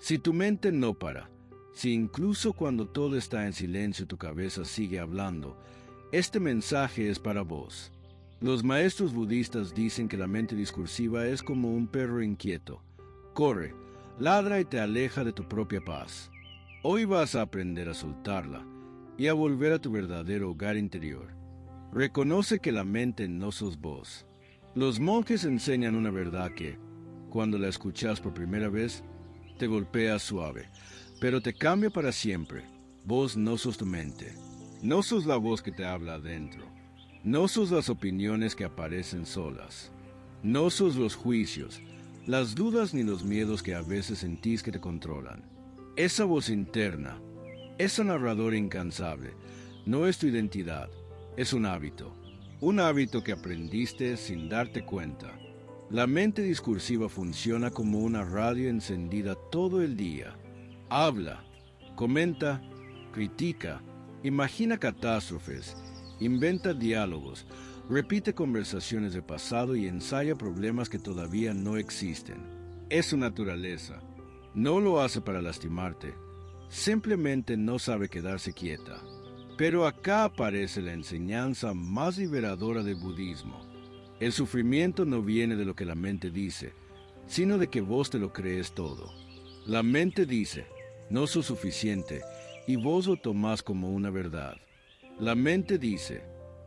Si tu mente no para, si incluso cuando todo está en silencio tu cabeza sigue hablando, este mensaje es para vos. Los maestros budistas dicen que la mente discursiva es como un perro inquieto. Corre, ladra y te aleja de tu propia paz. Hoy vas a aprender a soltarla y a volver a tu verdadero hogar interior. Reconoce que la mente no sos vos. Los monjes enseñan una verdad que, cuando la escuchas por primera vez, te golpea suave, pero te cambia para siempre. Vos no sos tu mente. No sos la voz que te habla adentro. No sos las opiniones que aparecen solas. No sos los juicios, las dudas ni los miedos que a veces sentís que te controlan. Esa voz interna, ese narrador incansable, no es tu identidad, es un hábito que aprendiste sin darte cuenta. La mente discursiva funciona como una radio encendida todo el día. Habla, comenta, critica, imagina catástrofes, inventa diálogos, repite conversaciones del pasado y ensaya problemas que todavía no existen. Es su naturaleza. No lo hace para lastimarte. Simplemente no sabe quedarse quieta. Pero acá aparece la enseñanza más liberadora del budismo. El sufrimiento no viene de lo que la mente dice, sino de que vos te lo crees todo. La mente dice, no sos suficiente, y vos lo tomás como una verdad. La mente dice,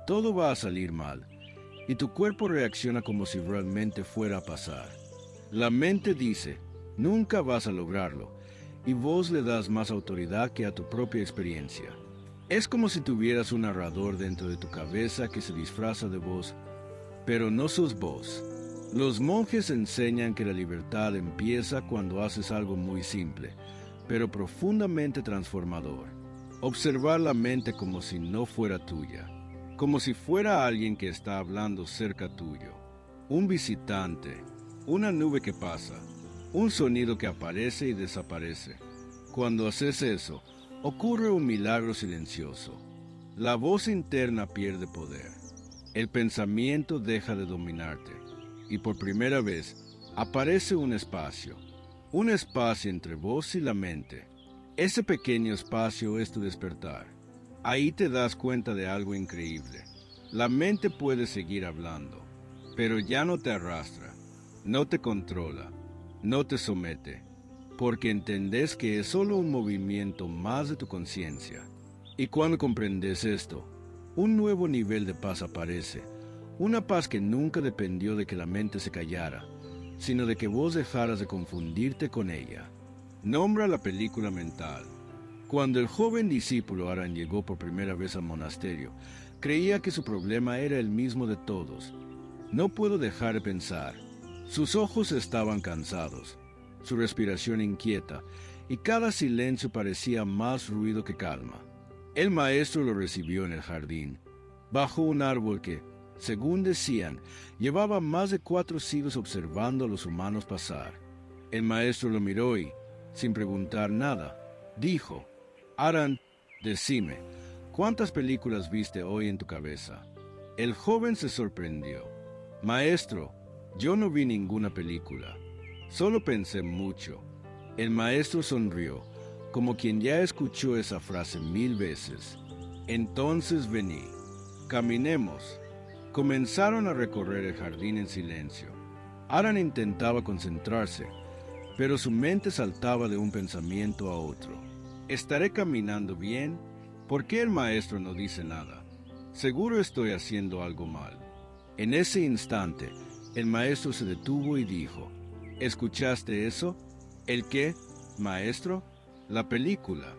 todo va a salir mal, y tu cuerpo reacciona como si realmente fuera a pasar. La mente dice, nunca vas a lograrlo, y vos le das más autoridad que a tu propia experiencia. Es como si tuvieras un narrador dentro de tu cabeza que se disfraza de vos, pero no sos vos. Los monjes enseñan que la libertad empieza cuando haces algo muy simple, pero profundamente transformador. Observar la mente como si no fuera tuya, como si fuera alguien que está hablando cerca tuyo. Un visitante, una nube que pasa, un sonido que aparece y desaparece. Cuando haces eso, ocurre un milagro silencioso. La voz interna pierde poder. El pensamiento deja de dominarte. Y por primera vez, aparece un espacio entre vos y la mente. Ese pequeño espacio es tu despertar. Ahí te das cuenta de algo increíble. La mente puede seguir hablando, pero ya no te arrastra, no te controla, no te somete, porque entendés que es solo un movimiento más de tu conciencia. Y cuando comprendes esto, un nuevo nivel de paz aparece, una paz que nunca dependió de que la mente se callara, sino de que vos dejaras de confundirte con ella. Nombra la película mental. Cuando el joven discípulo Aran llegó por primera vez al monasterio, creía que su problema era el mismo de todos. No puedo dejar de pensar. Sus ojos estaban cansados, su respiración inquieta, y cada silencio parecía más ruido que calma. El maestro lo recibió en el jardín, bajo un árbol que, según decían, llevaba más de 4 siglos observando a los humanos pasar. El maestro lo miró y, sin preguntar nada, dijo, Aran, decime, ¿cuántas películas viste hoy en tu cabeza? El joven se sorprendió. Maestro, yo no vi ninguna película. Solo pensé mucho. El maestro sonrió, como quien ya escuchó esa frase 1000 veces. Entonces vení, caminemos. Comenzaron a recorrer el jardín en silencio. Aran intentaba concentrarse, pero su mente saltaba de un pensamiento a otro. ¿Estaré caminando bien? ¿Por qué el maestro no dice nada? Seguro estoy haciendo algo mal. En ese instante, el maestro se detuvo y dijo, ¿escuchaste eso? ¿El qué, maestro? La película.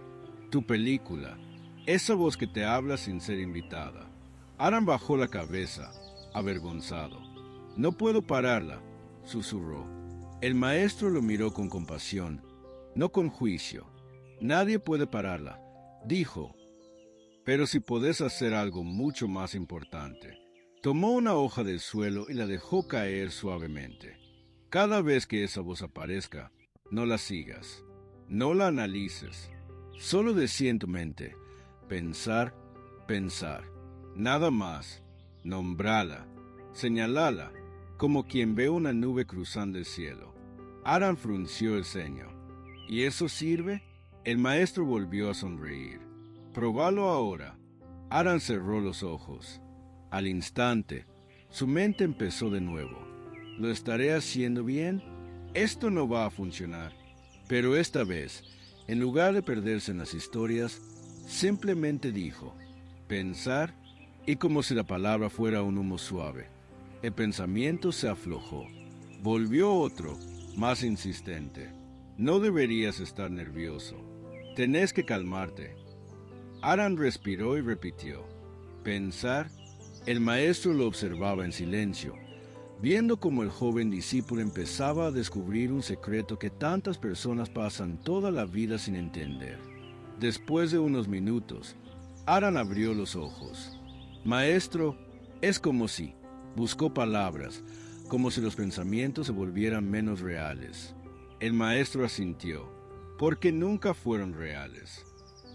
Tu película. Esa voz que te habla sin ser invitada. Aran bajó la cabeza, avergonzado. No puedo pararla, susurró. El maestro lo miró con compasión, no con juicio. Nadie puede pararla, dijo. Pero si podés hacer algo mucho más importante. Tomó una hoja del suelo y la dejó caer suavemente. Cada vez que esa voz aparezca, no la sigas, no la analices. Solo decía en tu mente, pensar, pensar. Nada más, nombrala, señalala, como quien ve una nube cruzando el cielo. Aran frunció el ceño. ¿Y eso sirve? El maestro volvió a sonreír. Probalo ahora. Aran cerró los ojos. Al instante, su mente empezó de nuevo. ¿Lo estaré haciendo bien? Esto no va a funcionar. Pero esta vez, en lugar de perderse en las historias, simplemente dijo, pensar, y como si la palabra fuera un humo suave, el pensamiento se aflojó. Volvió otro, más insistente. No deberías estar nervioso. Tenés que calmarte. Aran respiró y repitió, pensar. El maestro lo observaba en silencio, viendo cómo el joven discípulo empezaba a descubrir un secreto que tantas personas pasan toda la vida sin entender. Después de unos minutos, Aran abrió los ojos. Maestro, es como si, buscó palabras, como si los pensamientos se volvieran menos reales. El maestro asintió, porque nunca fueron reales.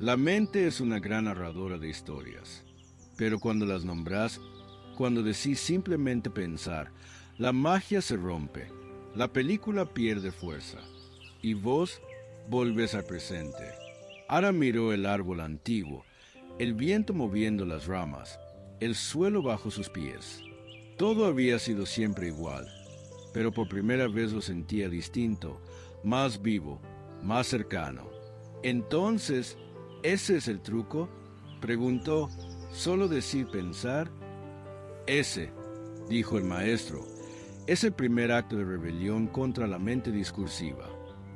La mente es una gran narradora de historias, pero cuando las nombras, cuando decís simplemente pensar, la magia se rompe, la película pierde fuerza, y vos volvés al presente. Aran miró el árbol antiguo, el viento moviendo las ramas, el suelo bajo sus pies. Todo había sido siempre igual, pero por primera vez lo sentía distinto, más vivo, más cercano. Entonces, ¿ese es el truco?, preguntó. ¿Solo decir pensar? Ese, dijo el maestro, es el primer acto de rebelión contra la mente discursiva.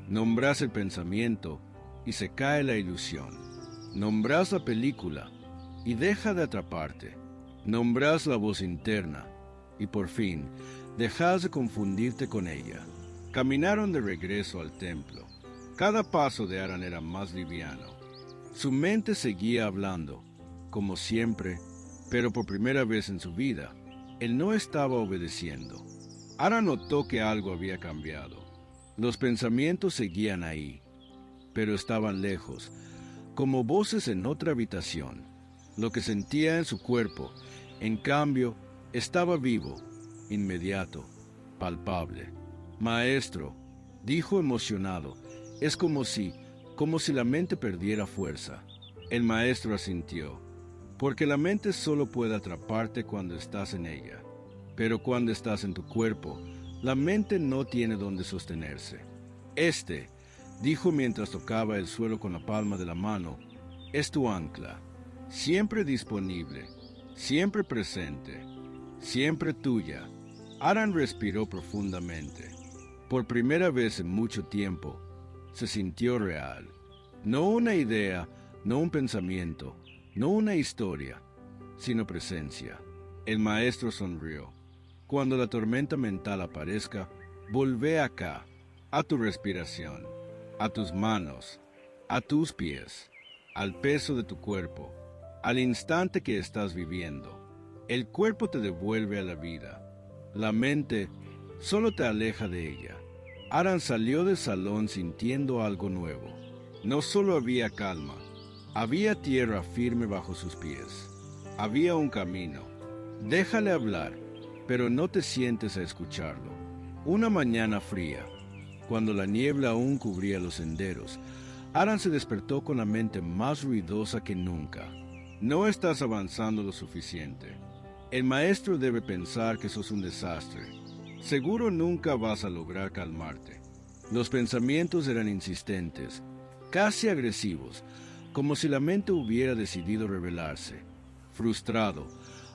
Nombrás el pensamiento y se cae la ilusión. Nombrás la película y deja de atraparte. Nombrás la voz interna y por fin dejas de confundirte con ella. Caminaron de regreso al templo. Cada paso de Aran era más liviano. Su mente seguía hablando, como siempre, pero por primera vez en su vida, él no estaba obedeciendo. Aran notó que algo había cambiado. Los pensamientos seguían ahí, pero estaban lejos, como voces en otra habitación. Lo que sentía en su cuerpo, en cambio, estaba vivo, inmediato, palpable. Maestro, dijo emocionado, es como si la mente perdiera fuerza. El maestro asintió. Porque la mente solo puede atraparte cuando estás en ella. Pero cuando estás en tu cuerpo, la mente no tiene dónde sostenerse. Dijo mientras tocaba el suelo con la palma de la mano, es tu ancla. Siempre disponible, siempre presente, siempre tuya. Aran respiró profundamente. Por primera vez en mucho tiempo, se sintió real. No una idea, no un pensamiento, no una historia, sino presencia. El maestro sonrió. Cuando la tormenta mental aparezca, volvé acá, a tu respiración, a tus manos, a tus pies, al peso de tu cuerpo, al instante que estás viviendo. El cuerpo te devuelve a la vida. La mente solo te aleja de ella. Aran salió del salón sintiendo algo nuevo. No solo había calma, había tierra firme bajo sus pies. Había un camino. Déjale hablar, pero no te sientes a escucharlo. Una mañana fría, cuando la niebla aún cubría los senderos, Aran se despertó con la mente más ruidosa que nunca. No estás avanzando lo suficiente. El maestro debe pensar que sos un desastre. Seguro nunca vas a lograr calmarte. Los pensamientos eran insistentes, casi agresivos, como si la mente hubiera decidido rebelarse. Frustrado,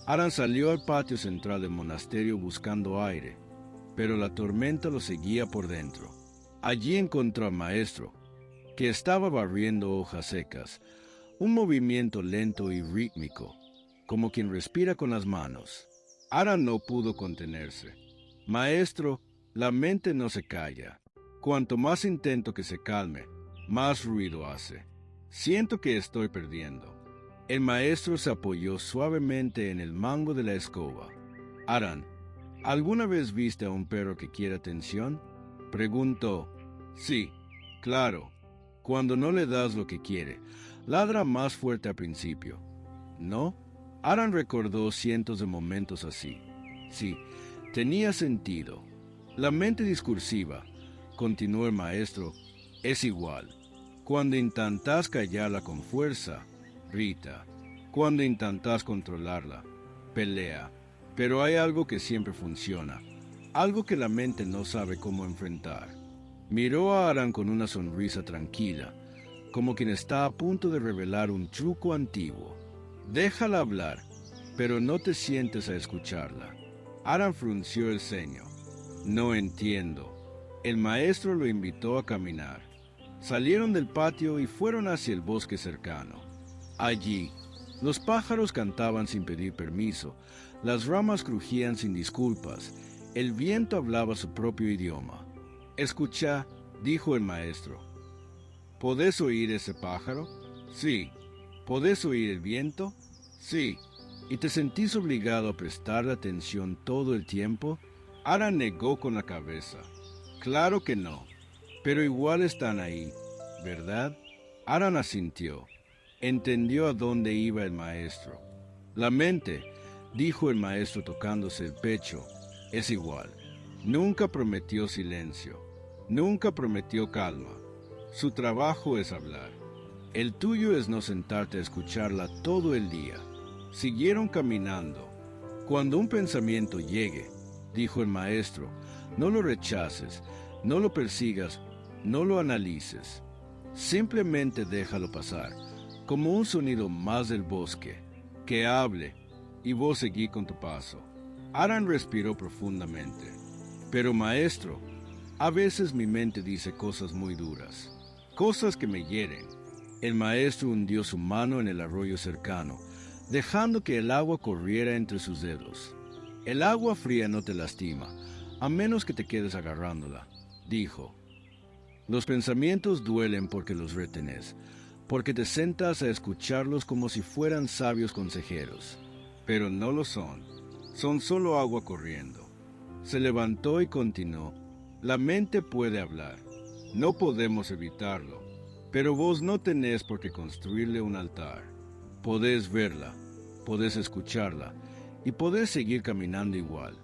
Aran salió al patio central del monasterio buscando aire, pero la tormenta lo seguía por dentro. Allí encontró al maestro, que estaba barriendo hojas secas, un movimiento lento y rítmico, como quien respira con las manos. Aran no pudo contenerse. Maestro, la mente no se calla. Cuanto más intento que se calme, más ruido hace. Siento que estoy perdiendo. El maestro se apoyó suavemente en el mango de la escoba. Aran, ¿alguna vez viste a un perro que quiere atención?, preguntó. Sí, claro. Cuando no le das lo que quiere, ladra más fuerte al principio. ¿No? Aran recordó cientos de momentos así. Sí, tenía sentido. La mente discursiva, continuó el maestro, Es igual. Cuando intentas callarla con fuerza, grita. Cuando intentas controlarla, pelea. Pero hay algo que siempre funciona, algo que la mente no sabe cómo enfrentar. Miró a Aran con una sonrisa tranquila, como quien está a punto de revelar un truco antiguo. Déjala hablar, pero no te sientes a escucharla. Aran frunció el ceño. No entiendo. El maestro lo invitó a caminar. Salieron del patio y fueron hacia el bosque cercano. Allí, los pájaros cantaban sin pedir permiso, las ramas crujían sin disculpas, el viento hablaba su propio idioma. Escucha, dijo el maestro. ¿Podés oír ese pájaro? Sí. ¿Podés oír el viento? Sí. ¿Y te sentís obligado a prestarle atención todo el tiempo? Aran negó con la cabeza. Claro que no, pero igual están ahí, ¿verdad? Aran asintió. Entendió a dónde iba el maestro. La mente, dijo el maestro tocándose el pecho, es igual. Nunca prometió silencio. Nunca prometió calma. Su trabajo es hablar. El tuyo es no sentarte a escucharla todo el día. Siguieron caminando. Cuando un pensamiento llegue, dijo el maestro, no lo rechaces, no lo persigas, no lo analices. Simplemente déjalo pasar, como un sonido más del bosque, que hable, y vos seguí con tu paso. Aran respiró profundamente. Pero maestro, a veces mi mente dice cosas muy duras, cosas que me hieren. El maestro hundió su mano en el arroyo cercano, dejando que el agua corriera entre sus dedos. El agua fría no te lastima, a menos que te quedes agarrándola, dijo. Los pensamientos duelen porque los retenés, porque te sentas a escucharlos como si fueran sabios consejeros. Pero no lo son, son solo agua corriendo. Se levantó y continuó. La mente puede hablar, no podemos evitarlo, pero vos no tenés por qué construirle un altar. Podés verla, podés escucharla, y podés seguir caminando igual.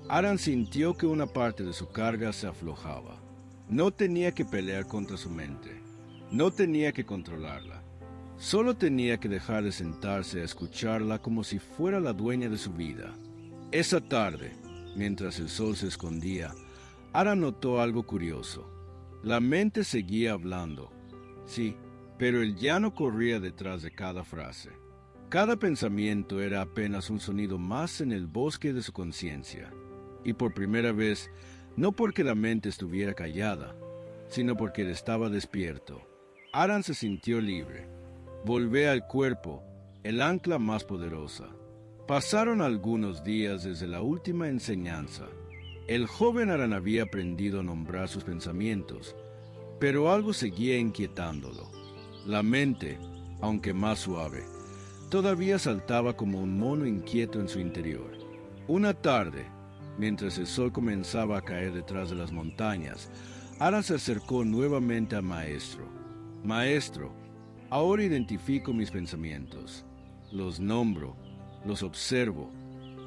Aran sintió que una parte de su carga se aflojaba. No tenía que pelear contra su mente, no tenía que controlarla. Solo tenía que dejar de sentarse a escucharla como si fuera la dueña de su vida. Esa tarde, mientras el sol se escondía, Aran notó algo curioso. La mente seguía hablando, sí, pero el llano corría detrás de cada frase. Cada pensamiento era apenas un sonido más en el bosque de su conciencia. Y por primera vez, no porque la mente estuviera callada, sino porque él estaba despierto. Aran se sintió libre. Volvió al cuerpo, el ancla más poderosa. Pasaron algunos días desde la última enseñanza. El joven Aran había aprendido a nombrar sus pensamientos, pero algo seguía inquietándolo. La mente, aunque más suave, todavía saltaba como un mono inquieto en su interior. Una tarde, mientras el sol comenzaba a caer detrás de las montañas, Aran se acercó nuevamente al maestro. Maestro, ahora identifico mis pensamientos. Los nombro, los observo,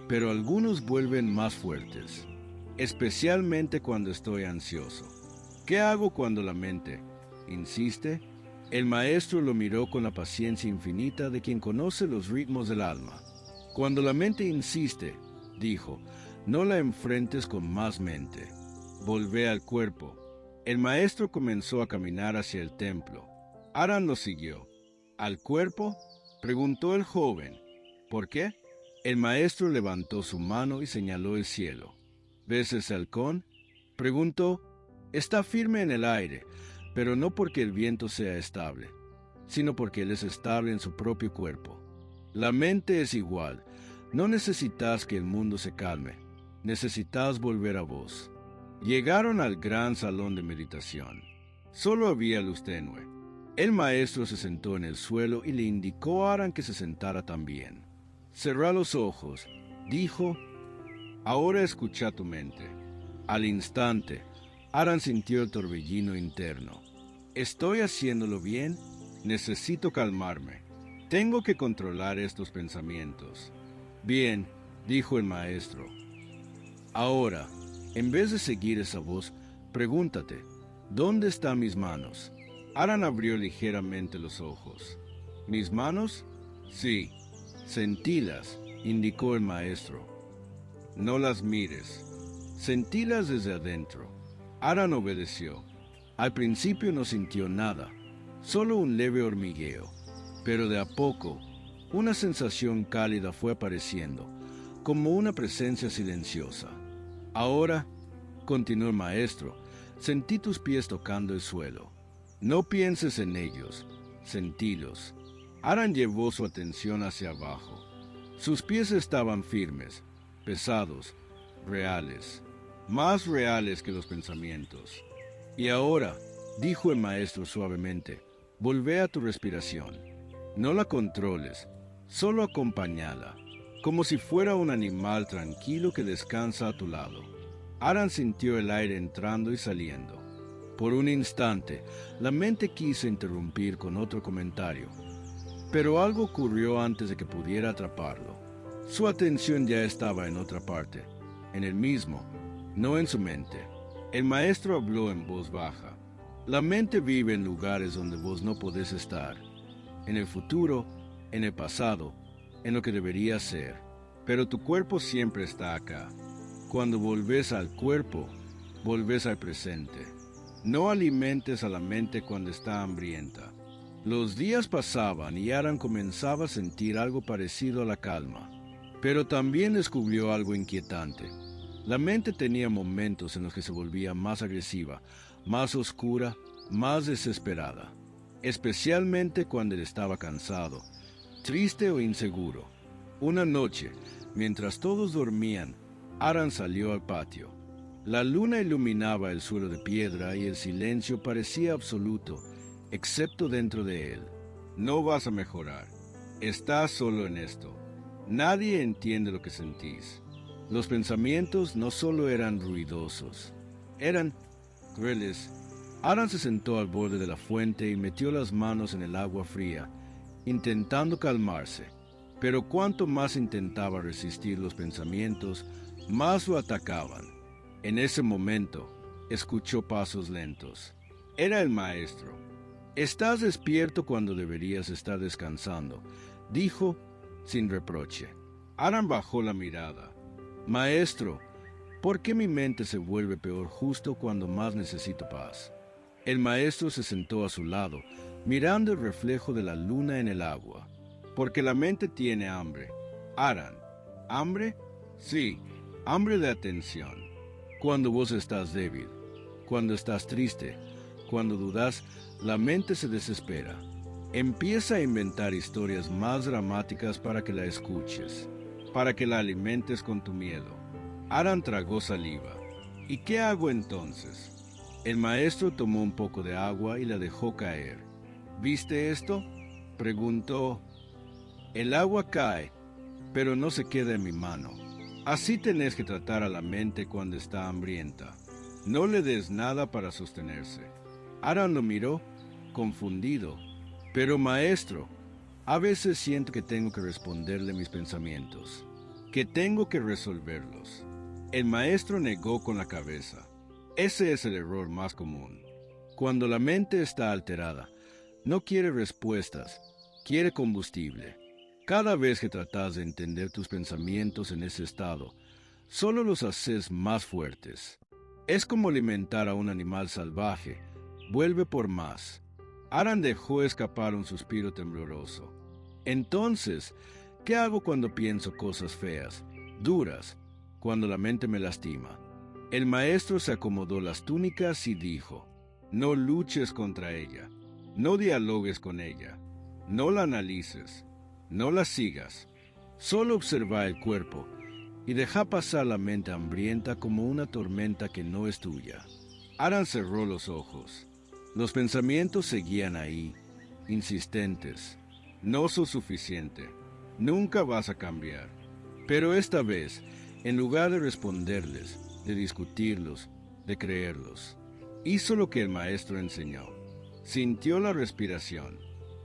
pero algunos vuelven más fuertes, especialmente cuando estoy ansioso. ¿Qué hago cuando la mente insiste? El maestro lo miró con la paciencia infinita de quien conoce los ritmos del alma. Cuando la mente insiste, dijo, no la enfrentes con más mente. Volvé al cuerpo. El maestro comenzó a caminar hacia el templo. Aran lo siguió. ¿Al cuerpo?, preguntó el joven. ¿Por qué? El maestro levantó su mano y señaló el cielo. ¿Ves ese halcón?, preguntó. Está firme en el aire, pero no porque el viento sea estable, sino porque él es estable en su propio cuerpo. La mente es igual. No necesitas que el mundo se calme. Necesitas volver a vos. Llegaron al gran salón de meditación. Solo había luz tenue. El maestro se sentó en el suelo y le indicó a Aran que se sentara también. Cerrá los ojos, dijo. Ahora escucha tu mente. Al instante, Aran sintió el torbellino interno. ¿Estoy haciéndolo bien? Necesito calmarme. Tengo que controlar estos pensamientos. Bien, dijo el maestro. Ahora, en vez de seguir esa voz, pregúntate, ¿Dónde están mis manos? Aran abrió ligeramente los ojos. ¿Mis manos? Sí. Sentílas, indicó el maestro. No las mires. Sentílas desde adentro. Aran obedeció. Al principio no sintió nada, solo un leve hormigueo, pero de a poco, una sensación cálida fue apareciendo, como una presencia silenciosa. Ahora, continuó el maestro, sentí tus pies tocando el suelo. No pienses en ellos, sentílos. Aran llevó su atención hacia abajo. Sus pies estaban firmes, pesados, reales, más reales que los pensamientos. Y ahora, dijo el maestro suavemente, volvé a tu respiración. No la controles, solo acompáñala, como si fuera un animal tranquilo que descansa a tu lado. Aran sintió el aire entrando y saliendo. Por un instante, la mente quiso interrumpir con otro comentario, pero algo ocurrió antes de que pudiera atraparlo. Su atención ya estaba en otra parte, en el mismo, no en su mente. El maestro habló en voz baja. La mente vive en lugares donde vos no podés estar, en el futuro, en el pasado, en lo que debería ser, pero tu cuerpo siempre está acá. Cuando volvés al cuerpo, volvés al presente. No alimentes a la mente cuando está hambrienta. Los días pasaban y Aran comenzaba a sentir algo parecido a la calma, pero también descubrió algo inquietante. La mente tenía momentos en los que se volvía más agresiva, más oscura, más desesperada, especialmente cuando él estaba cansado, triste o inseguro. Una noche, mientras todos dormían, Aran salió al patio. La luna iluminaba el suelo de piedra y el silencio parecía absoluto, excepto dentro de él. No vas a mejorar. Estás solo en esto. Nadie entiende lo que sentís. Los pensamientos no solo eran ruidosos, eran crueles. Aran se sentó al borde de la fuente y metió las manos en el agua fría, intentando calmarse. Pero cuanto más intentaba resistir los pensamientos, más lo atacaban. En ese momento, escuchó pasos lentos. Era el maestro. «Estás despierto cuando deberías estar descansando», dijo sin reproche. Aran bajó la mirada. «Maestro, ¿por qué mi mente se vuelve peor justo cuando más necesito paz?» El maestro se sentó a su lado, mirando el reflejo de la luna en el agua. «Porque la mente tiene hambre. Aran, ¿hambre? Sí, hambre de atención. Cuando vos estás débil, cuando estás triste, cuando dudas, la mente se desespera. Empieza a inventar historias más dramáticas para que la escuches, para que la alimentes con tu miedo». Aran tragó saliva. «¿Y qué hago entonces?» El maestro tomó un poco de agua y la dejó caer. «¿Viste esto?», preguntó. «El agua cae, pero no se queda en mi mano. Así tenés que tratar a la mente cuando está hambrienta. No le des nada para sostenerse». Aran lo miró, confundido. «Pero maestro, a veces siento que tengo que responderle mis pensamientos, que tengo que resolverlos». El maestro negó con la cabeza. Ese es el error más común. Cuando la mente está alterada, no quiere respuestas, quiere combustible. Cada vez que tratas de entender tus pensamientos en ese estado, solo los haces más fuertes. Es como alimentar a un animal salvaje. Vuelve por más. Aran dejó escapar un suspiro tembloroso. «Entonces, ¿qué hago cuando pienso cosas feas, duras, cuando la mente me lastima?» El maestro se acomodó las túnicas y dijo: «No luches contra ella, no dialogues con ella, no la analices, no la sigas. Solo observa el cuerpo y deja pasar la mente hambrienta como una tormenta que no es tuya». Aran cerró los ojos. Los pensamientos seguían ahí, insistentes. «No sos suficiente, nunca vas a cambiar». Pero esta vez, en lugar de responderles, de discutirlos, de creerlos, hizo lo que el maestro enseñó. Sintió la respiración,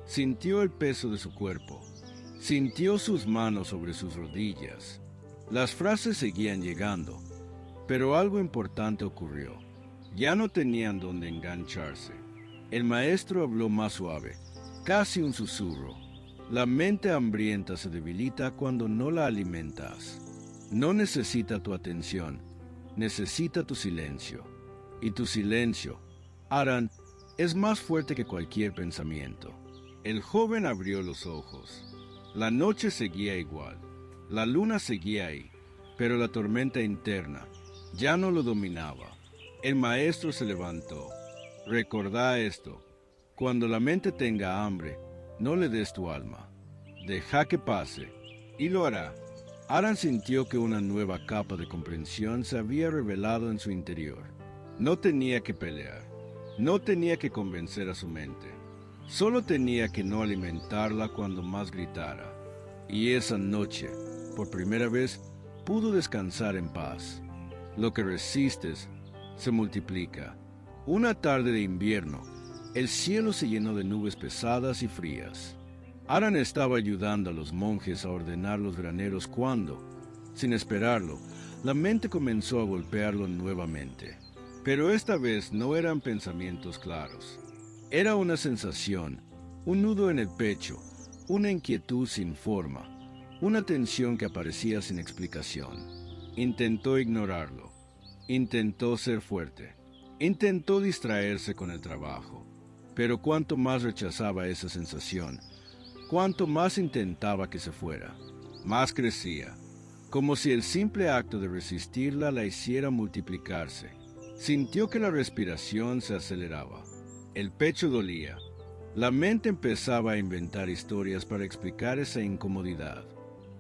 sintió el peso de su cuerpo, sintió sus manos sobre sus rodillas. Las frases seguían llegando, pero algo importante ocurrió. Ya no tenían dónde engancharse. El maestro habló más suave, casi un susurro. La mente hambrienta se debilita cuando no la alimentas. No necesita tu atención, necesita tu silencio. Y tu silencio, Aran, es más fuerte que cualquier pensamiento. El joven abrió los ojos. La noche seguía igual. La luna seguía ahí, pero la tormenta interna ya no lo dominaba. El maestro se levantó. Recordá esto. Cuando la mente tenga hambre, no le des tu alma. Deja que pase, y lo hará. Aran sintió que una nueva capa de comprensión se había revelado en su interior. No tenía que pelear. No tenía que convencer a su mente. Solo tenía que no alimentarla cuando más gritara. Y esa noche, por primera vez, pudo descansar en paz. Lo que resistes se multiplica. Una tarde de invierno, el cielo se llenó de nubes pesadas y frías. Aran estaba ayudando a los monjes a ordenar los graneros cuando, sin esperarlo, la mente comenzó a golpearlo nuevamente. Pero esta vez no eran pensamientos claros. Era una sensación, un nudo en el pecho, una inquietud sin forma, una tensión que aparecía sin explicación. Intentó ignorarlo. Intentó ser fuerte. Intentó distraerse con el trabajo. Pero cuanto más rechazaba esa sensación, cuanto más intentaba que se fuera, más crecía, como si el simple acto de resistirla la hiciera multiplicarse. Sintió que la respiración se aceleraba. El pecho dolía. La mente empezaba a inventar historias para explicar esa incomodidad.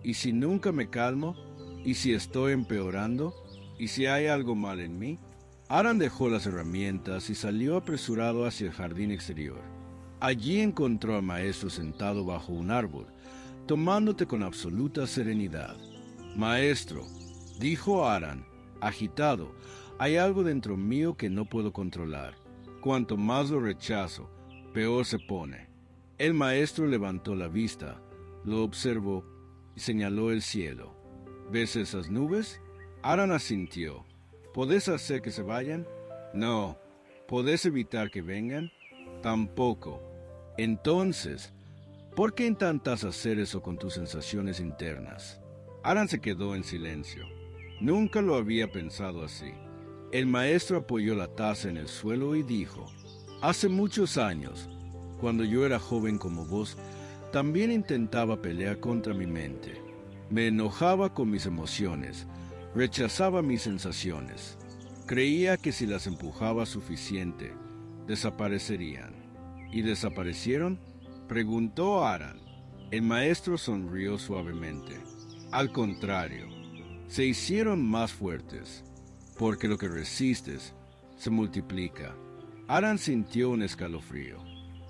¿Y si nunca me calmo? ¿Y si estoy empeorando? ¿Y si hay algo mal en mí? Aran dejó las herramientas y salió apresurado hacia el jardín exterior. Allí encontró al maestro sentado bajo un árbol, tomándote con absoluta serenidad. «Maestro», dijo Aran, agitado, «hay algo dentro mío que no puedo controlar. Cuanto más lo rechazo, peor se pone». El maestro levantó la vista, lo observó y señaló el cielo. «¿Ves esas nubes?» Aran asintió. «¿Podés hacer que se vayan?» «No». «¿Podés evitar que vengan?» «Tampoco». «Entonces, ¿por qué intentas hacer eso con tus sensaciones internas?» Aran se quedó en silencio. Nunca lo había pensado así. El maestro apoyó la taza en el suelo y dijo: «Hace muchos años, cuando yo era joven como vos, también intentaba pelear contra mi mente. Me enojaba con mis emociones, rechazaba mis sensaciones. Creía que si las empujaba suficiente, desaparecerían. ¿Y desaparecieron?», preguntó Aran. El maestro sonrió suavemente. «Al contrario, se hicieron más fuertes, porque lo que resistes se multiplica». Aran sintió un escalofrío.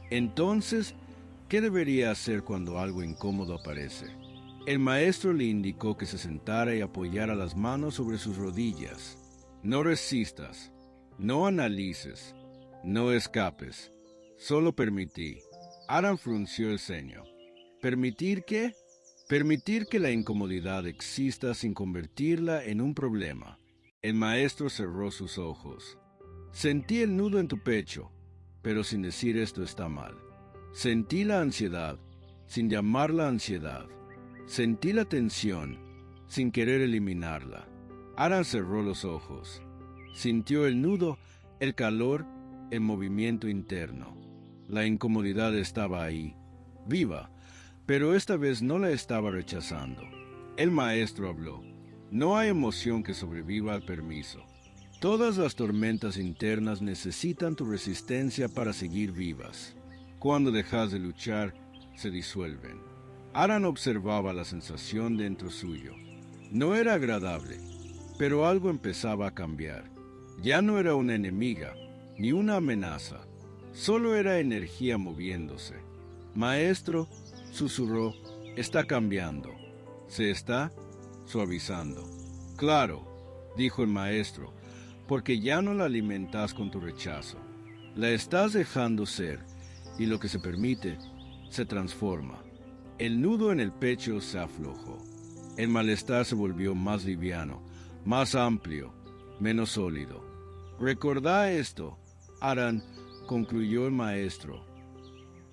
Entonces, ¿qué debería hacer cuando algo incómodo aparece? El maestro le indicó que se sentara y apoyara las manos sobre sus rodillas. «No resistas, no analices, no escapes, solo permití». Aran frunció el ceño. ¿Permitir qué? Permitir que la incomodidad exista sin convertirla en un problema. El maestro cerró sus ojos. «Sentí el nudo en tu pecho, pero sin decir esto está mal. Sentí la ansiedad, sin llamarla ansiedad. Sentí la tensión, sin querer eliminarla». Aran cerró los ojos. Sintió el nudo, el calor, el movimiento interno. La incomodidad estaba ahí, viva, pero esta vez no la estaba rechazando. El maestro habló. «No hay emoción que sobreviva al permiso. Todas las tormentas internas necesitan tu resistencia para seguir vivas. Cuando dejas de luchar, se disuelven». Aran observaba la sensación dentro suyo. No era agradable, pero algo empezaba a cambiar. Ya no era una enemiga, ni una amenaza. Solo era energía moviéndose. «Maestro», susurró, «está cambiando. Se está suavizando». «Claro», dijo el maestro, «porque ya no la alimentas con tu rechazo. La estás dejando ser, y lo que se permite se transforma». El nudo en el pecho se aflojó. El malestar se volvió más liviano, más amplio, menos sólido. Recordá esto, Aran, concluyó el maestro.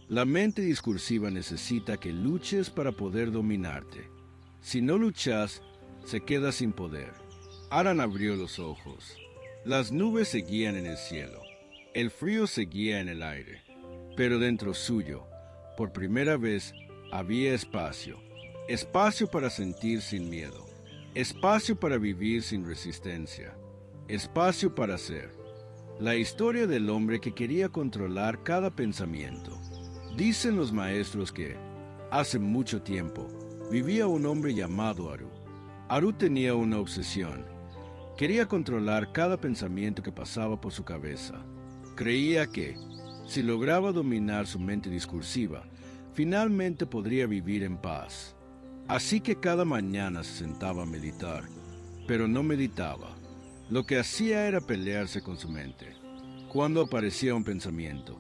La mente discursiva necesita que luches para poder dominarte. Si no luchas, se queda sin poder. Aran abrió los ojos. Las nubes seguían en el cielo. El frío seguía en el aire. Pero dentro suyo, por primera vez, había espacio. Espacio para sentir sin miedo. Espacio para vivir sin resistencia. Espacio para ser. La historia del hombre que quería controlar cada pensamiento. Dicen los maestros que, hace mucho tiempo, vivía un hombre llamado Aru. Aru tenía una obsesión. Quería controlar cada pensamiento que pasaba por su cabeza. Creía que, si lograba dominar su mente discursiva, finalmente podría vivir en paz. Así que cada mañana se sentaba a meditar, pero no meditaba. Lo que hacía era pelearse con su mente. Cuando aparecía un pensamiento,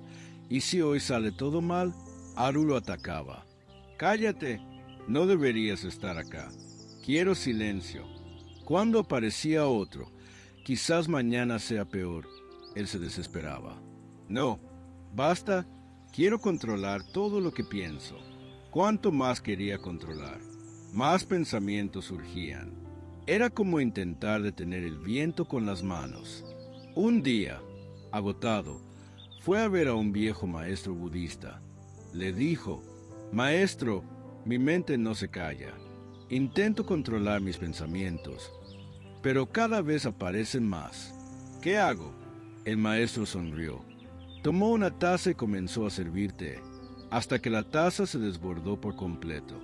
y si hoy sale todo mal, Aru lo atacaba. «Cállate, no deberías estar acá. Quiero silencio». Cuando aparecía otro, «Quizás mañana sea peor», él se desesperaba. «No, basta, quiero controlar todo lo que pienso». ¿Cuánto más quería controlar? Más pensamientos surgían. Era como intentar detener el viento con las manos. Un día, agotado, fue a ver a un viejo maestro budista. Le dijo: «Maestro, mi mente no se calla. Intento controlar mis pensamientos, pero cada vez aparecen más. ¿Qué hago?» El maestro sonrió. Tomó una taza y comenzó a servir té, hasta que la taza se desbordó por completo.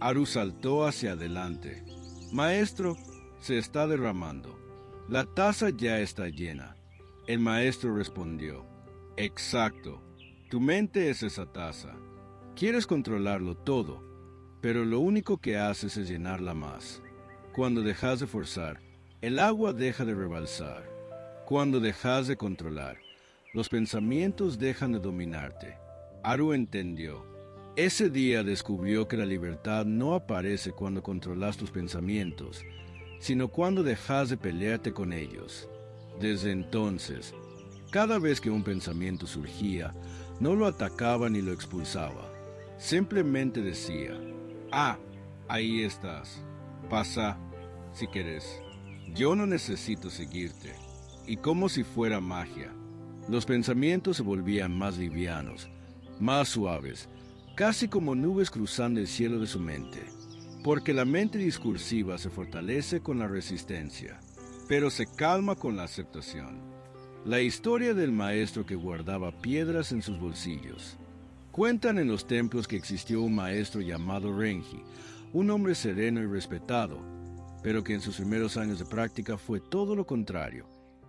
Aru saltó hacia adelante. «Maestro, se está derramando. La taza ya está llena». El maestro respondió: «Exacto. Tu mente es esa taza. Quieres controlarlo todo, pero lo único que haces es llenarla más. Cuando dejas de forzar, el agua deja de rebalsar. Cuando dejas de controlar, los pensamientos dejan de dominarte». Aru entendió. Ese día descubrió que la libertad no aparece cuando controlas tus pensamientos, sino cuando dejas de pelearte con ellos. Desde entonces, cada vez que un pensamiento surgía, no lo atacaba ni lo expulsaba. Simplemente decía: «Ah, ahí estás. Pasa, si querés. Yo no necesito seguirte». Y como si fuera magia, los pensamientos se volvían más livianos, más suaves, casi como nubes cruzando el cielo de su mente. Porque la mente discursiva se fortalece con la resistencia, pero se calma con la aceptación. La historia del maestro que guardaba piedras en sus bolsillos. Cuentan en los templos que existió un maestro llamado Renji, un hombre sereno y respetado, pero que en sus primeros años de práctica fue todo lo contrario: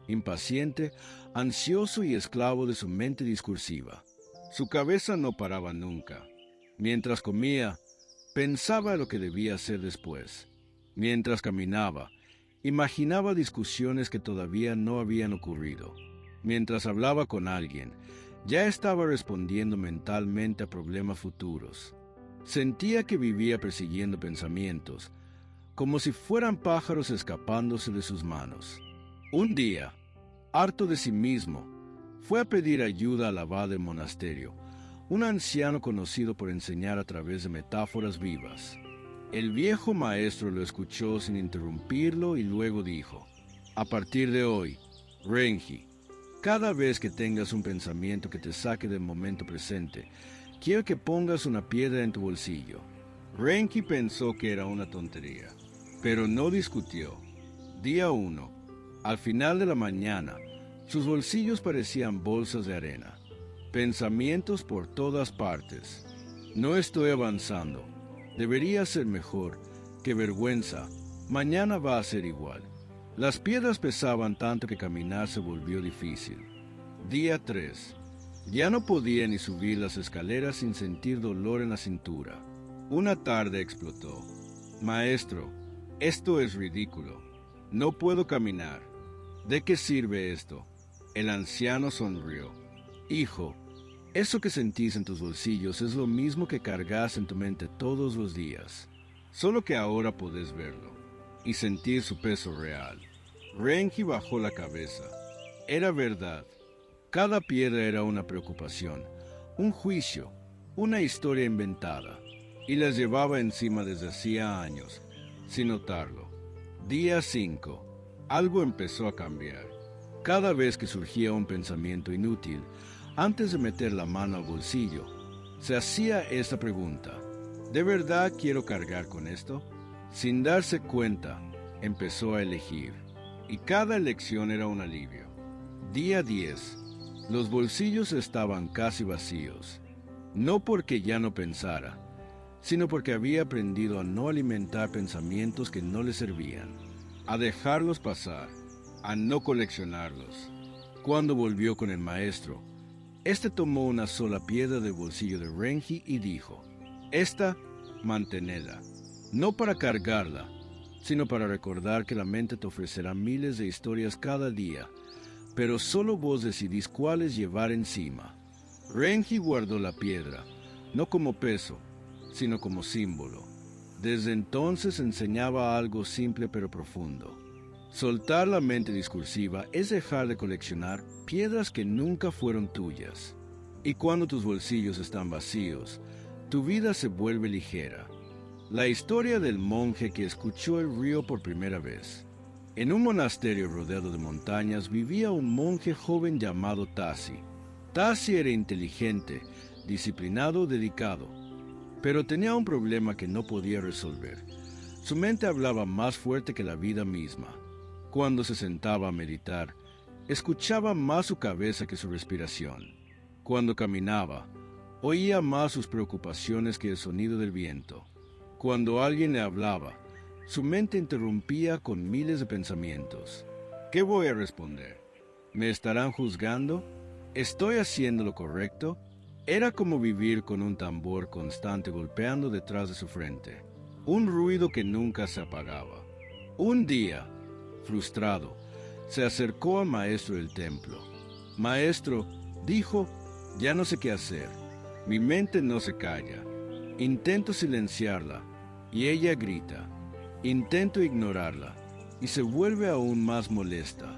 impaciente, ansioso y esclavo de su mente discursiva. Su cabeza no paraba nunca. Mientras comía, pensaba lo que debía hacer después. Mientras caminaba, imaginaba discusiones que todavía no habían ocurrido. Mientras hablaba con alguien, ya estaba respondiendo mentalmente a problemas futuros. Sentía que vivía persiguiendo pensamientos, como si fueran pájaros escapándose de sus manos. Un día, harto de sí mismo, fue a pedir ayuda al abad del monasterio, un anciano conocido por enseñar a través de metáforas vivas. El viejo maestro lo escuchó sin interrumpirlo y luego dijo: «A partir de hoy, Renji, cada vez que tengas un pensamiento que te saque del momento presente, quiero que pongas una piedra en tu bolsillo». Renji pensó que era una tontería, pero no discutió. Día 1. Al final de la mañana, sus bolsillos parecían bolsas de arena. Pensamientos por todas partes. «No estoy avanzando. Debería ser mejor. Qué vergüenza. Mañana va a ser igual». Las piedras pesaban tanto que caminar se volvió difícil. Día 3. Ya no podía ni subir las escaleras sin sentir dolor en la cintura. Una tarde explotó: «Maestro, esto es ridículo. No puedo caminar. ¿De qué sirve esto?». El anciano sonrió: «Hijo, eso que sentís en tus bolsillos es lo mismo que cargas en tu mente todos los días, solo que ahora podés verlo y sentir su peso real». Renji bajó la cabeza. Era verdad. Cada piedra era una preocupación, un juicio, una historia inventada, y las llevaba encima desde hacía años, sin notarlo. Día 5. Algo empezó a cambiar. Cada vez que surgía un pensamiento inútil, antes de meter la mano al bolsillo, se hacía esta pregunta: ¿de verdad quiero cargar con esto? Sin darse cuenta, empezó a elegir, y cada elección era un alivio. Día 10. Los bolsillos estaban casi vacíos, no porque ya no pensara, sino porque había aprendido a no alimentar pensamientos que no le servían, a dejarlos pasar, a no coleccionarlos. Cuando volvió con el maestro, este tomó una sola piedra del bolsillo de Renji y dijo: «Esta, mantenedla, no para cargarla, sino para recordar que la mente te ofrecerá miles de historias cada día, pero solo vos decidís cuáles llevar encima». Renji guardó la piedra, no como peso, sino como símbolo. Desde entonces enseñaba algo simple pero profundo. Soltar la mente discursiva es dejar de coleccionar piedras que nunca fueron tuyas. Y cuando tus bolsillos están vacíos, tu vida se vuelve ligera. La historia del monje que escuchó el río por primera vez. En un monasterio rodeado de montañas vivía un monje joven llamado Tasi. Tasi era inteligente, disciplinado, dedicado, pero tenía un problema que no podía resolver. Su mente hablaba más fuerte que la vida misma. Cuando se sentaba a meditar, escuchaba más su cabeza que su respiración. Cuando caminaba, oía más sus preocupaciones que el sonido del viento. Cuando alguien le hablaba, su mente interrumpía con miles de pensamientos. ¿Qué voy a responder? ¿Me estarán juzgando? ¿Estoy haciendo lo correcto? Era como vivir con un tambor constante golpeando detrás de su frente, un ruido que nunca se apagaba. Un día, frustrado, se acercó al maestro del templo. «Maestro», dijo, «ya no sé qué hacer. Mi mente no se calla. Intento silenciarla, y ella grita. Intento ignorarla, y se vuelve aún más molesta.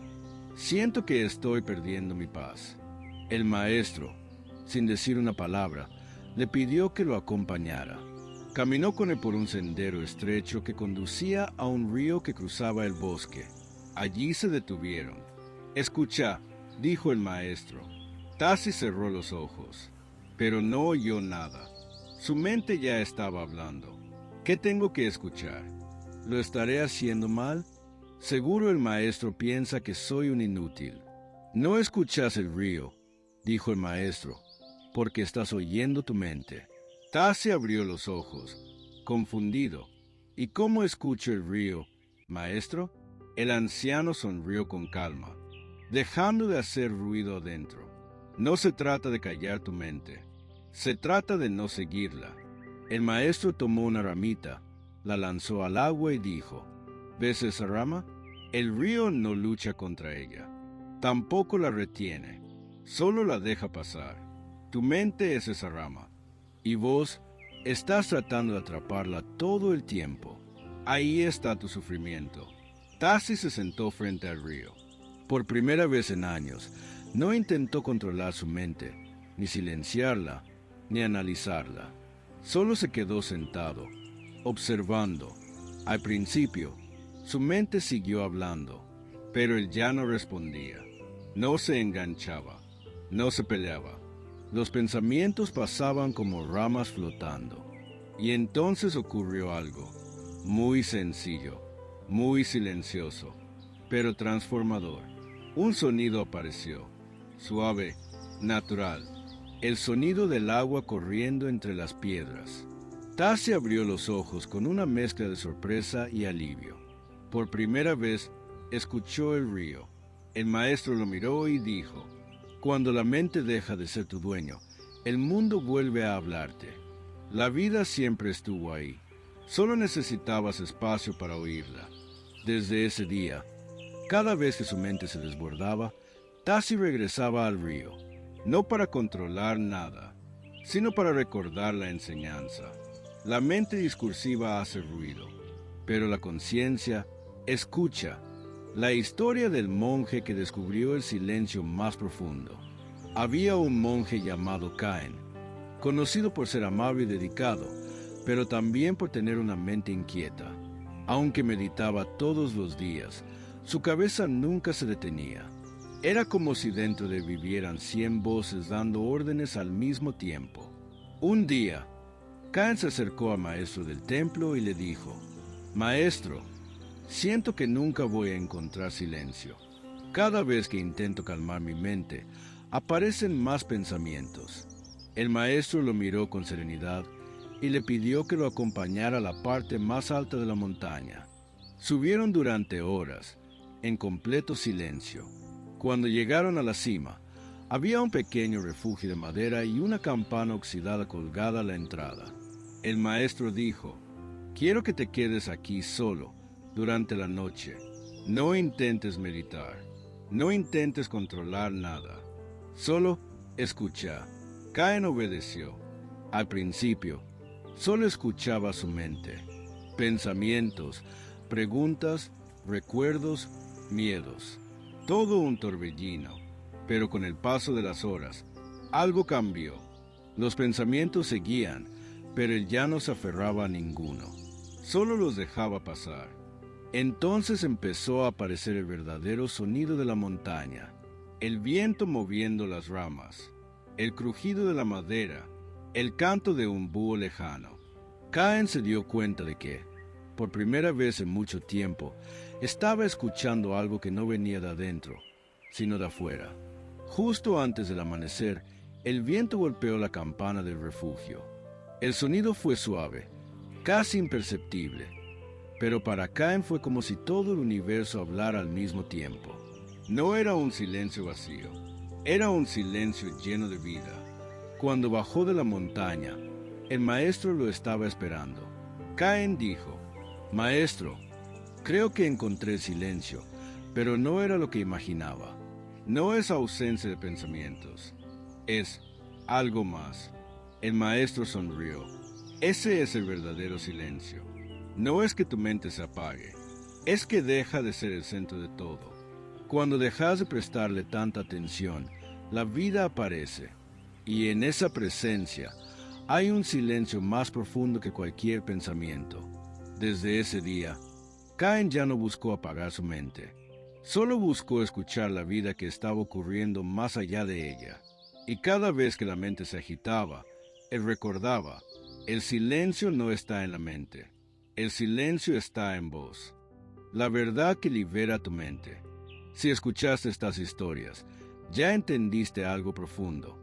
Siento que estoy perdiendo mi paz». El maestro, sin decir una palabra, le pidió que lo acompañara. Caminó con él por un sendero estrecho que conducía a un río que cruzaba el bosque. Allí se detuvieron. «Escucha», dijo el maestro. Tasi cerró los ojos, pero no oyó nada. Su mente ya estaba hablando. «¿Qué tengo que escuchar? ¿Lo estaré haciendo mal? Seguro el maestro piensa que soy un inútil». «No escuchas el río», dijo el maestro, «porque estás oyendo tu mente». Tasi abrió los ojos, confundido. «¿Y cómo escucho el río, maestro?». El anciano sonrió con calma, dejando de hacer ruido adentro. «No se trata de callar tu mente, se trata de no seguirla». El maestro tomó una ramita, la lanzó al agua y dijo: «¿Ves esa rama? El río no lucha contra ella, tampoco la retiene, solo la deja pasar. Tu mente es esa rama, y vos estás tratando de atraparla todo el tiempo. Ahí está tu sufrimiento». Tasi se sentó frente al río. Por primera vez en años, no intentó controlar su mente, ni silenciarla, ni analizarla. Solo se quedó sentado, observando. Al principio, su mente siguió hablando, pero él ya no respondía. No se enganchaba, no se peleaba. Los pensamientos pasaban como ramas flotando. Y entonces ocurrió algo, muy sencillo, muy silencioso, pero transformador. Un sonido apareció, suave, natural, el sonido del agua corriendo entre las piedras. Tasi abrió los ojos con una mezcla de sorpresa y alivio. Por primera vez, escuchó el río. El maestro lo miró y dijo: «Cuando la mente deja de ser tu dueño, el mundo vuelve a hablarte. La vida siempre estuvo ahí. Solo necesitabas espacio para oírla». Desde ese día, cada vez que su mente se desbordaba, Tasi regresaba al río, no para controlar nada, sino para recordar la enseñanza. La mente discursiva hace ruido, pero la conciencia escucha. La historia del monje que descubrió el silencio más profundo. Había un monje llamado Caín, conocido por ser amable y dedicado, pero también por tener una mente inquieta. Aunque meditaba todos los días, su cabeza nunca se detenía. Era como si dentro de él vivieran 100 voces dando órdenes al mismo tiempo. Un día, Caín se acercó al maestro del templo y le dijo: «Maestro, siento que nunca voy a encontrar silencio. Cada vez que intento calmar mi mente, aparecen más pensamientos». El maestro lo miró con serenidad y le pidió que lo acompañara a la parte más alta de la montaña. Subieron durante horas, en completo silencio. Cuando llegaron a la cima, había un pequeño refugio de madera y una campana oxidada colgada a la entrada. El maestro dijo: «Quiero que te quedes aquí solo durante la noche. No intentes meditar. No intentes controlar nada. Solo escucha». Caín obedeció. Al principio, solo escuchaba su mente. Pensamientos, preguntas, recuerdos, miedos. Todo un torbellino. Pero con el paso de las horas, algo cambió. Los pensamientos seguían, pero él ya no se aferraba a ninguno. Solo los dejaba pasar. Entonces empezó a aparecer el verdadero sonido de la montaña, el viento moviendo las ramas, el crujido de la madera, el canto de un búho lejano. Caín se dio cuenta de que, por primera vez en mucho tiempo, estaba escuchando algo que no venía de adentro, sino de afuera. Justo antes del amanecer, el viento golpeó la campana del refugio. El sonido fue suave, casi imperceptible, pero para Caín fue como si todo el universo hablara al mismo tiempo. No era un silencio vacío, era un silencio lleno de vida. Cuando bajó de la montaña, el maestro lo estaba esperando. Caín dijo: «Maestro, creo que encontré silencio, pero no era lo que imaginaba. No es ausencia de pensamientos, es algo más». El maestro sonrió. «Ese es el verdadero silencio. No es que tu mente se apague, es que deja de ser el centro de todo. Cuando dejas de prestarle tanta atención, la vida aparece, y en esa presencia hay un silencio más profundo que cualquier pensamiento». Desde ese día, Caín ya no buscó apagar su mente. Solo buscó escuchar la vida que estaba ocurriendo más allá de ella. Y cada vez que la mente se agitaba, él recordaba: el silencio no está en la mente, el silencio está en vos. La verdad que libera tu mente. Si escuchaste estas historias, ya entendiste algo profundo.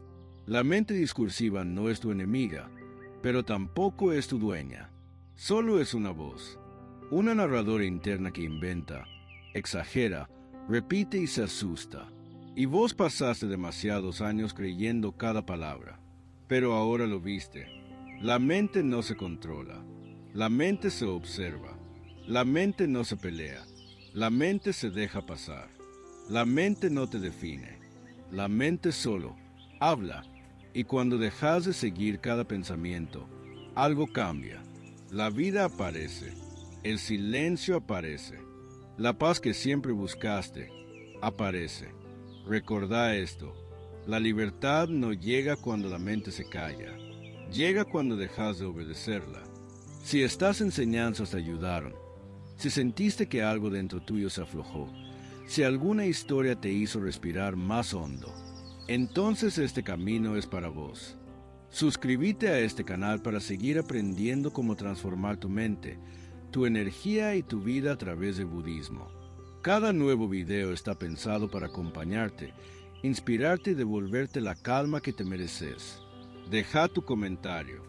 La mente discursiva no es tu enemiga, pero tampoco es tu dueña. Solo es una voz, una narradora interna que inventa, exagera, repite y se asusta. Y vos pasaste demasiados años creyendo cada palabra, pero ahora lo viste. La mente no se controla, la mente se observa, la mente no se pelea, la mente se deja pasar. La mente no te define, la mente solo habla, y cuando dejas de seguir cada pensamiento, algo cambia. La vida aparece, el silencio aparece, la paz que siempre buscaste aparece. Recordá esto: la libertad no llega cuando la mente se calla, llega cuando dejas de obedecerla. Si estas enseñanzas te ayudaron, si sentiste que algo dentro tuyo se aflojó, si alguna historia te hizo respirar más hondo, entonces este camino es para vos. Suscríbete a este canal para seguir aprendiendo cómo transformar tu mente, tu energía y tu vida a través del budismo. Cada nuevo video está pensado para acompañarte, inspirarte y devolverte la calma que te mereces. Deja tu comentario.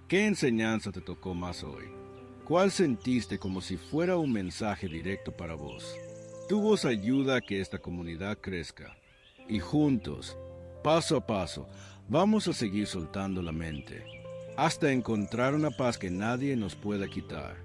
¿Qué enseñanza te tocó más hoy? ¿Cuál sentiste como si fuera un mensaje directo para vos? Tu voz ayuda a que esta comunidad crezca. Y juntos, paso a paso, vamos a seguir soltando la mente, hasta encontrar una paz que nadie nos pueda quitar.